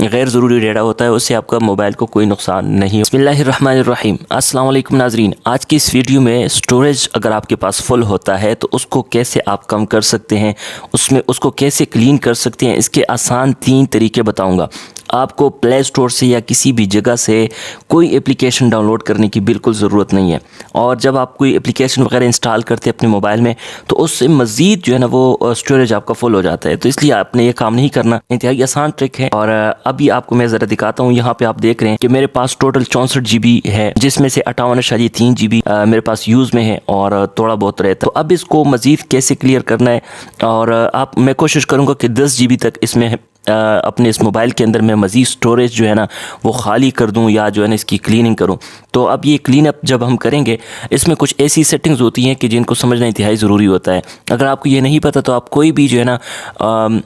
गैर ज़रूरी डेटा होता है उससे आपका मोबाइल को कोई नुकसान नहीं। बिस्मिल्लाहिर्रहमानिर्रहीम। अस्सलाम वालेकुम नाज़रीन, आज की इस वीडियो में स्टोरेज अगर आपके पास फुल होता है तो उसको कैसे आप कम कर सकते हैं, उसमें उसको कैसे क्लीन कर सकते हैं, इसके आसान 3 तरीके बताऊंगा। आपको प्ले स्टोर से या किसी भी जगह से कोई एप्लीकेशन डाउनलोड करने की बिल्कुल ज़रूरत नहीं है। और जब आप कोई एप्लीकेशन वगैरह इंस्टॉल करते हैं अपने मोबाइल में तो उससे मज़ीद जो है ना वो स्टोरेज आपका फुल हो जाता है। तो इसलिए आपने ये काम नहीं करना। इंतहाई आसान ट्रिक है और अभी आपको मैं ज़रा दिखाता हूँ। यहाँ पे आप देख रहे हैं कि मेरे पास टोटल 64 GB है, जिसमें से 58.3 GB मेरे पास यूज़ में है और थोड़ा बहुत रहता है। तो अब इसको मज़ीद कैसे क्लियर करना है, और मैं कोशिश करूँगा कि 10 GB तक इसमें अपने इस मोबाइल के अंदर मैं मज़ीद स्टोरेज जो है ना वो खाली कर दूं या जो है ना इसकी क्लीनिंग करूं। तो अब ये क्लीन अप जब हम करेंगे इसमें कुछ ऐसी सेटिंग्स होती हैं कि जिनको समझना इंतहाई ज़रूरी होता है। अगर आपको ये नहीं पता तो आप कोई भी जो है ना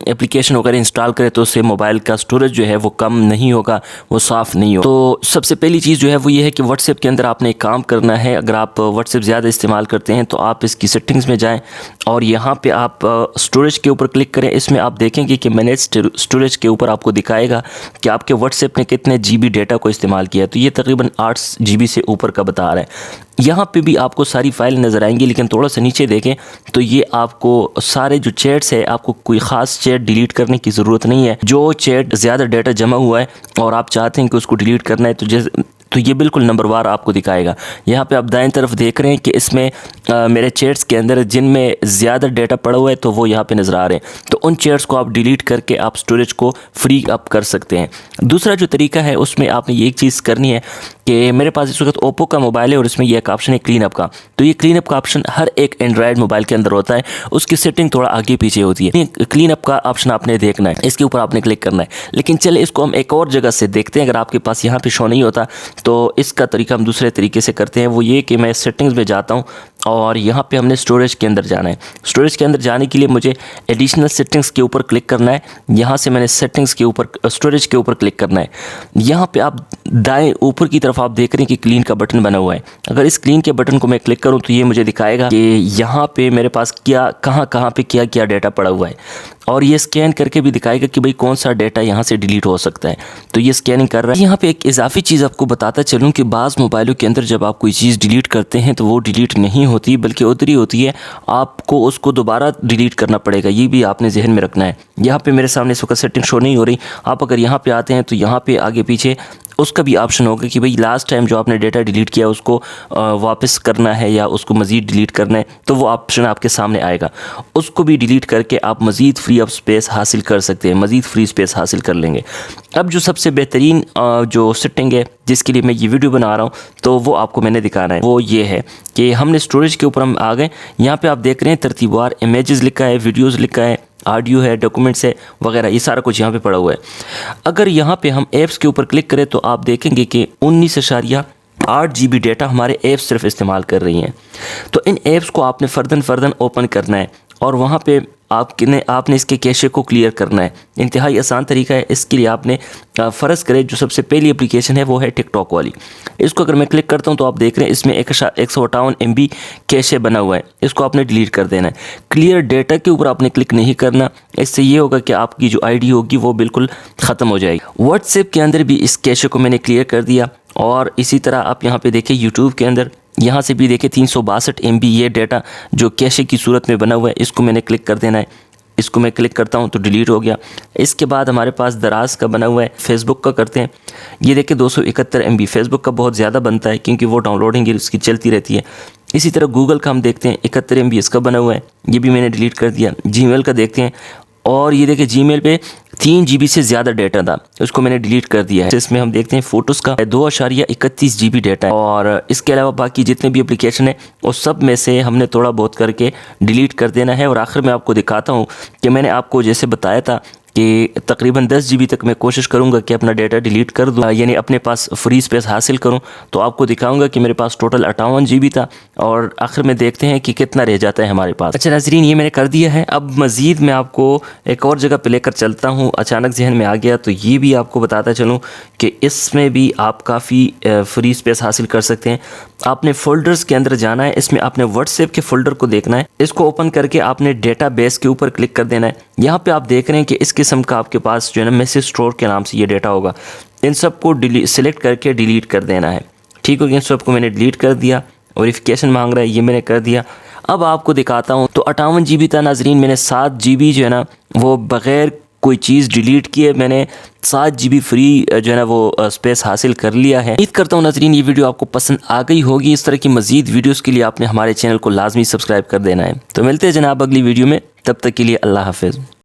एप्लीकेशन वगैरह इंस्टॉल करें तो उससे मोबाइल का स्टोरेज जो है वो कम नहीं होगा, वो साफ़ नहीं होगा। तो सबसे पहली चीज़ जो है वो ये है कि व्हाट्सएप के अंदर आपने एक काम करना है। अगर आप व्हाट्सएप ज़्यादा इस्तेमाल करते हैं तो आप इसकी सेटिंग्स में जाएँ और यहाँ पर आप स्टोरेज के ऊपर क्लिक करें। इसमें आप देखेंगे कि मैंने स्टोरेज के ऊपर आपको दिखाएगा कि आपके व्हाट्सएप ने कितने GB डेटा को इस्तेमाल किया। तो ये तकरीबन 8 GB से ऊपर का बता रहा है। यहाँ पे भी आपको सारी फाइल नज़र आएंगी, लेकिन थोड़ा सा नीचे देखें तो ये आपको सारे जो चैट्स है, आपको कोई ख़ास चैट डिलीट करने की ज़रूरत नहीं है। जो चैट ज़्यादा डेटा जमा हुआ है और आप चाहते हैं कि उसको डिलीट करना है तो ये बिल्कुल नंबरवार आपको दिखाएगा। यहाँ पे आप दाएं तरफ देख रहे हैं कि इसमें मेरे चैट्स के अंदर जिनमें ज़्यादा डेटा पड़ा हुआ है तो वो यहाँ पे नज़र आ रहे हैं। तो उन चैट्स को आप डिलीट करके आप स्टोरेज को फ्री अप कर सकते हैं। दूसरा जो तरीका है उसमें आपने ये एक चीज़ करनी है कि मेरे पास इस वक्त ओप्पो का मोबाइल है और इसमें यह एक ऑप्शन है क्लीन अप का। तो ये क्लीन अप का ऑप्शन हर एक एंड्रॉयड मोबाइल के अंदर होता है, उसकी सेटिंग थोड़ा आगे पीछे होती है। क्लीन अप का ऑप्शन आपने देखना है, इसके ऊपर आपने क्लिक करना है। लेकिन चले इसको हम एक और जगह से देखते हैं। अगर आपके पास यहाँ पे शो नहीं होता तो इसका तरीका हम दूसरे तरीके से करते हैं। वो ये कि मैं सेटिंग्स में जाता हूँ और यहाँ पे हमने स्टोरेज के अंदर जाना है। स्टोरेज के अंदर जाने के लिए मुझे एडिशनल सेटिंग्स के ऊपर क्लिक करना है। यहाँ से मैंने सेटिंग्स के ऊपर स्टोरेज के ऊपर क्लिक करना है। यहाँ पे आप दाएं ऊपर की तरफ आप देख रहे हैं कि क्लीन का बटन बना हुआ है। अगर इस क्लीन के बटन को मैं क्लिक करूँ तो ये मुझे दिखाएगा कि यहाँ पे मेरे पास कहाँ पे क्या डेटा पड़ा हुआ है, और ये स्कैन करके भी दिखाएगा कि भाई कौन सा डेटा यहाँ से डिलीट हो सकता है। तो ये स्कैनिंग कर रहा है। यहाँ पे एक इजाफी चीज़ आपको बताता चलूँ कि बाज़ मोबाइलों के अंदर जब आप कोई चीज़ डिलीट करते हैं तो वो डिलीट नहीं होती बल्कि उधर ही होती है, आपको उसको दोबारा डिलीट करना पड़ेगा। ये भी आपने जहन में रखना है। यहाँ पे मेरे सामने इस वक्त सेटिंग शो नहीं हो रही। आप अगर यहाँ पे आते हैं तो यहाँ पे आगे पीछे उसका भी ऑप्शन होगा कि भाई लास्ट टाइम जो आपने डेटा डिलीट किया उसको वापस करना है या उसको मज़ीद डिलीट करना है, तो वो ऑप्शन आपके सामने आएगा। उसको भी डिलीट करके आप मज़ीद फ्री अप स्पेस हासिल कर सकते हैं, मज़ीद फ्री स्पेस हासिल कर लेंगे। अब जो सबसे बेहतरीन जो सेटिंग है जिसके लिए मैं ये वीडियो बना रहा हूँ तो वो आपको मैंने दिखाना है। वो ये है कि हमने स्टोरेज के ऊपर हम आ गए। यहाँ पर आप देख रहे हैं तरतीबवार इमेजेस लिखा है, वीडियोज़ लिखा है, ऑडियो है, डॉक्यूमेंट्स है वगैरह, ये सारा कुछ यहाँ पे पड़ा हुआ है। अगर यहाँ पे हम ऐप्स के ऊपर क्लिक करें तो आप देखेंगे कि 19.8 GB डेटा हमारे ऐप्स सिर्फ इस्तेमाल कर रही हैं। तो इन ऐप्स को आपने फ़र्दन ओपन करना है और वहाँ पे आपने इसके कैशे को क्लियर करना है। इंतहाई आसान तरीका है। इसके लिए आपने फ़र्ज़ करें जो सबसे पहली एप्लीकेशन है वो है टिकटॉक वाली। इसको अगर मैं क्लिक करता हूँ तो आप देख रहे हैं इसमें 158 MB कैशे बना हुआ है। इसको आपने डिलीट कर देना है। क्लियर डेटा के ऊपर आपने क्लिक नहीं करना। इससे ये होगा कि आपकी जो ID होगी वो बिल्कुल ख़त्म हो जाएगी। व्हाट्सएप के अंदर भी इस कैशे को मैंने क्लियर कर दिया और इसी तरह आप यहाँ पर देखें यूट्यूब के अंदर, यहाँ से भी देखें 362 MB ये डेटा जो कैशे की सूरत में बना हुआ है, इसको मैंने क्लिक कर देना है। इसको मैं क्लिक करता हूँ तो डिलीट हो गया। इसके बाद हमारे पास दराज का बना हुआ है, फेसबुक का करते हैं। ये देखें 271 MB फेसबुक का बहुत ज़्यादा बनता है क्योंकि वो डाउनलोडिंग उसकी चलती रहती है। इसी तरह गूगल का हम देखते हैं 71 MB इसका बना हुआ है, ये भी मैंने डिलीट कर दिया। जीमेल का देखते हैं और ये देखिए जीमेल पे 3 GB से ज़्यादा डेटा था, उसको मैंने डिलीट कर दिया है। इसमें हम देखते हैं फ़ोटोज़ का 2.31 GB डेटा है और इसके अलावा बाकी जितने भी एप्लीकेशन है उस सब में से हमने थोड़ा बहुत करके डिलीट कर देना है। और आखिर में आपको दिखाता हूँ कि मैंने आपको जैसे बताया था कि तकरीबन 10 GB तक मैं कोशिश करूंगा कि अपना डेटा डिलीट कर दूँ, यानी अपने पास फ्री स्पेस हासिल करूं। तो आपको दिखाऊंगा कि मेरे पास टोटल 58 GB था और आखिर में देखते हैं कि कितना रह जाता है हमारे पास। अच्छा नाज़रीन, ये मैंने कर दिया है। अब मज़ीद मैं आपको एक और जगह पे लेकर चलता हूँ। अचानक जहन में आ गया तो ये भी आपको बताता चलूँ कि इसमें भी आप काफ़ी फ्री स्पेस हासिल कर सकते हैं। आपने फोल्डर्स के अंदर जाना है, इसमें आपने व्हाट्सएप के फोल्डर को देखना है। इसको ओपन करके आपने डेटाबेस के ऊपर क्लिक कर देना है। यहाँ पे आप देख रहे हैं कि इस किस्म का आपके पास जो है ना मैसेज स्टोर के नाम से ये डेटा होगा। इन सब को सिलेक्ट करके डिलीट कर देना है। ठीक हो गया, इन सबको मैंने डिलीट कर दिया। वेरिफिकेशन मांग रहा है, ये मैंने कर दिया। अब आपको दिखाता हूँ। तो 58 GB था नाजरीन, मैंने 7 GB जो है ना वो बग़ैर कोई चीज़ डिलीट किए मैंने 7 GB फ्री जो है ना वो स्पेस हासिल कर लिया है। उम्मीद करता हूँ नाजरीन ये वीडियो आपको पसंद आ गई होगी। इस तरह की मज़ीद वीडियोस के लिए आपने हमारे चैनल को लाजमी सब्सक्राइब कर देना है। तो मिलते हैं जनाब अगली वीडियो में, तब तक के लिए अल्लाह हाफिज़।